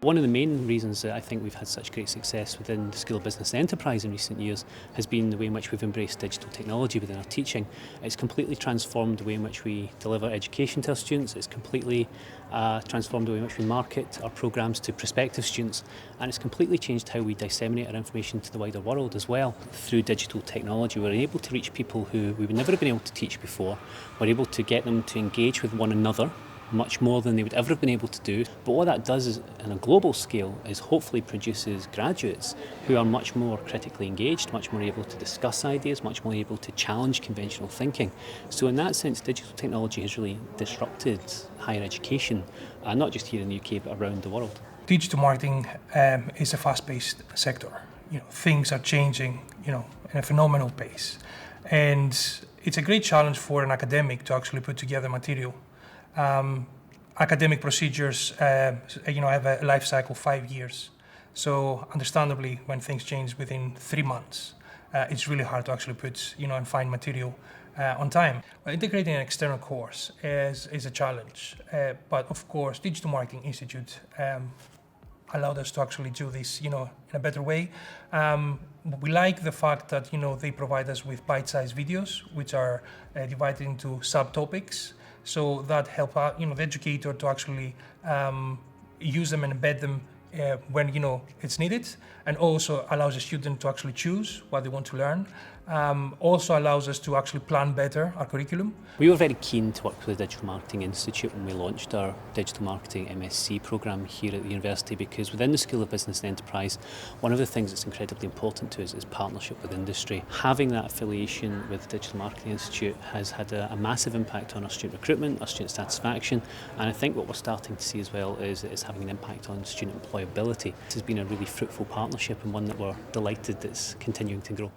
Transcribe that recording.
One of the main reasons that I think we've had such great success within the School of Business and Enterprise in recent years has been the way in which we've embraced digital technology within our teaching. It's completely transformed the way in which we deliver education to our students. It's completely transformed the way in which we market our programmes to prospective students, and it's completely changed how we disseminate our information to the wider world as well. Through digital technology, we're able to reach people who we would never have been able to teach before. We're able to get them to engage with one another much more than they would ever have been able to do. But what that does is, on a global scale, is hopefully produces graduates who are much more critically engaged, much more able to discuss ideas, much more able to challenge conventional thinking. So in that sense, digital technology has really disrupted higher education, not just here in the UK, but around the world. Digital marketing is a fast-paced sector. Things are changing, in a phenomenal pace. And it's a great challenge for an academic to actually put together material. Academic procedures, have a life cycle 5 years. So understandably, when things change within 3 months, it's really hard to actually put, and find material on time. Integrating an external course is a challenge. But of course, Digital Marketing Institute allowed us to actually do this, in a better way. We like the fact that, they provide us with bite-sized videos, which are divided into subtopics. So that help out, the educator to actually use them and embed them when it's needed, and also allows the student to actually choose what they want to learn. Also allows us to actually plan better our curriculum. We were very keen to work with the Digital Marketing Institute when we launched our Digital Marketing MSc programme here at the university, because within the School of Business and Enterprise, one of the things that's incredibly important to us is partnership with industry. Having that affiliation with the Digital Marketing Institute has had a massive impact on our student recruitment, our student satisfaction, and I think what we're starting to see as well is it's having an impact on student employability. This has been a really fruitful partnership, and one that we're delighted that's continuing to grow.